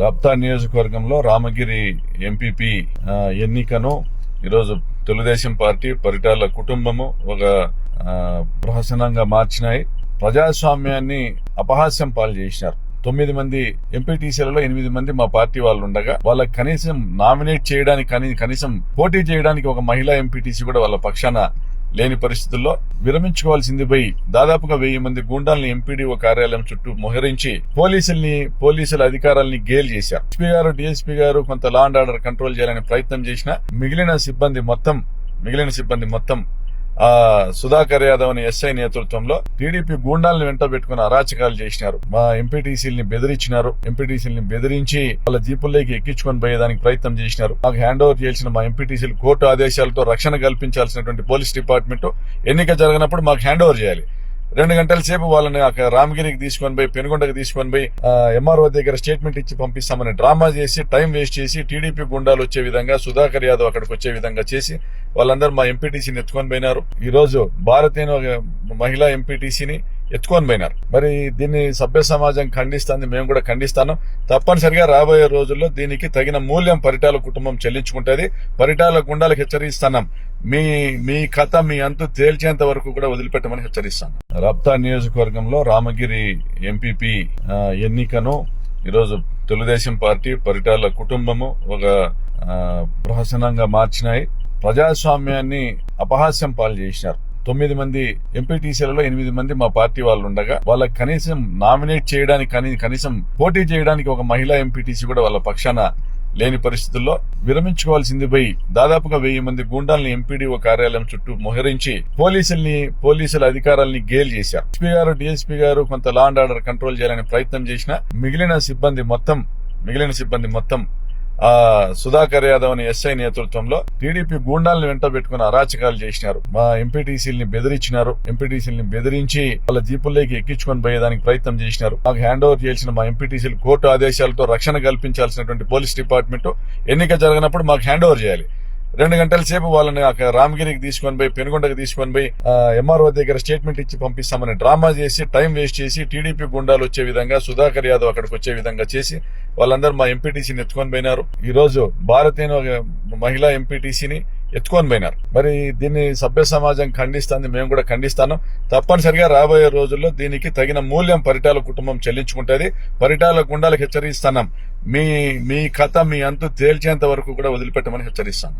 రప్తా నియోజకవర్గంలో రామగిరి ఎంపీపీ ఎన్నికను ఈరోజు తెలుగుదేశం పార్టీ పరిటాల కుటుంబము ఒక ప్రహసనంగా మార్చినాయి. ప్రజాస్వామ్యాన్ని అపహాస్యం పాలు చేసినారు. 9 మంది ఎంపీటీసీలలో 8 మంది మా పార్టీ వాళ్ళు ఉండగా వాళ్ళకి కనీసం నామినేట్ చేయడానికి కనీసం పోటీ చేయడానికి ఒక మహిళా ఎంపీటీసీ కూడా వాళ్ళ పక్షాన లేని పరిస్థితుల్లో విరమించుకోవాల్సింది పోయి దాదాపుగా 1000 మంది గూండాల్ని ఎంపీడీఓ కార్యాలయం చుట్టూ మోహరించి పోలీసుల అధికారాలని గేల్ చేశారు. ఎస్పీ గారు, డీఎస్పీ గారు కొంత లా అండ్ ఆర్డర్ కంట్రోల్ చేయాలని ప్రయత్నం చేసినా మిగిలిన సిబ్బంది మొత్తం సుధాకర్ యాదవ్ అనే ఎస్ఐ నేతృత్వంలో టీడీపీ గూండాలను వెంట పెట్టుకుని అరాచకాలు చేసినారు. మా ఎంపీటీసీలని బెదిరించినారు. ఎంపీటీసీలని బెదిరించి వాళ్ళ జీపుల్లోకి ఎక్కించుకొని పోయేదానికి ప్రయత్నం చేసినారు. మాకు హ్యాండ్ ఓవర్ చేయాల్సిన మా ఎంపీటీసీలు కోర్టు ఆదేశాలతో రక్షణ కల్పించాల్సినటువంటి పోలీస్ డిపార్ట్మెంట్ ఎన్నిక జరిగినప్పుడు మాకు హ్యాండ్ ఓవర్ చేయాలి. 2 గంటల సేపు వాళ్ళని రామగిరికి తీసుకొని పోయి పెనుగొండకు తీసుకొని పోయి ఎంఆర్ఓ దగ్గర స్టేట్మెంట్ ఇచ్చి పంపిస్తామని డ్రామా చేసి టైం వేస్ట్ చేసి టీడీపీ గుండాలు వచ్చే విధంగా సుధాకర్ యాదవ్ అక్కడికి వచ్చే విధంగా చేసి వాళ్ళందరూ మా ఎంపీటీసీని ఎత్తుకొని పోయినారు. ఈ రోజు భారతీయ మహిళా ఎంపీటీసీని ఎత్తుకొని పోయినారు. మరి దీన్ని సభ్య సమాజం ఖండిస్తుంది, మేము కూడా ఖండిస్తాను. తప్పనిసరిగా రాబోయే రోజుల్లో దీనికి తగిన మూల్యం పరిటాల కుటుంబం చెల్లించుకుంటుంది. పరిటాల గుండాలకు హెచ్చరిస్తున్నాం, మీ కథ మీ అంతు తేల్చేంత వరకు కూడా వదిలిపెట్టమని హెచ్చరిస్తాను. రప్తా నియోజకవర్గంలో రామగిరి ఎంపీపీ ఎన్నికను ఈరోజు తెలుగుదేశం పార్టీ పరిటాల కుటుంబము ఒక ప్రహసనంగా మార్చినాయి. ప్రజాస్వామ్యాన్ని అపహాస్యం పాలు చేసినారు. 9 మంది ఎంపీటీసీలలో 8 మంది మా పార్టీ వాళ్ళు ఉండగా వాళ్ళకి కనీసం నామినేట్ చేయడానికి కనీసం పోటీ చేయడానికి ఒక మహిళా ఎంపీటీసీ కూడా వాళ్ళ పక్షాన లేని పరిస్థితుల్లో విరమించుకోవాల్సింది పోయి దాదాపుగా 1000 మంది గూండాల్ని ఎంపీడీఓ కార్యాలయం చుట్టూ మోహరించి పోలీసుల అధికారాలని గేల్ చేశారు. ఎస్పీ గారు, డీఎస్పీ గారు కొంత లా అండ్ ఆర్డర్ కంట్రోల్ చేయాలని ప్రయత్నం చేసినా మిగిలిన సిబ్బంది మొత్తం సుధాకర్ యాదవ్ అనే ఎస్ఐ నేతృత్వంలో టీడీపీ గూండాలను వెంట పెట్టుకుని అరాచకాలు చేసినారు. మా ఎంపీటీసీలని బెదిరించినారు. ఎంపీటీసీలని బెదిరించి వాళ్ళ జీపుల్లోకి ఎక్కించుకొని పోయేదానికి ప్రయత్నం చేసినారు. మాకు హ్యాండ్ ఓవర్ చేయాల్సిన మా ఎంపీటీసీలు కోర్టు ఆదేశాలతో రక్షణ కల్పించాల్సినటువంటి పోలీస్ డిపార్ట్మెంట్ ఎన్నిక జరిగినప్పుడు మాకు హ్యాండ్ ఓవర్ చేయాలి. 2 గంటల సేపు వాళ్ళని రామగిరికి తీసుకొని పోయి పెనుగొండకు తీసుకొని పోయి ఎంఆర్ఓ దగ్గర స్టేట్మెంట్ ఇచ్చి పంపిస్తామని డ్రామా చేసి టైం వేస్ట్ చేసి టీడీపీ గుండాలు వచ్చే విధంగా సుధాకర్ యాదవ్ అక్కడికి వచ్చే విధంగా చేసి వాళ్ళందరూ మా ఎంపీటీసీని ఎత్తుకొని పోయినారు. ఈ రోజు భారతీయ మహిళా ఎంపీటీసీని ఎత్తుకొని పోయినారు. మరి దీన్ని సభ్య సమాజం ఖండిస్తుంది, మేము కూడా ఖండిస్తాను. తప్పనిసరిగా రాబోయే రోజుల్లో దీనికి తగిన మూల్యం పరిటాల కుటుంబం చెల్లించుకుంటుంది. పరిటాల గుండాలకు హెచ్చరిస్తున్నాం, మీ కథ మీ అంతు తేల్చేంత వరకు కూడా వదిలిపెట్టమని హెచ్చరిస్తాను.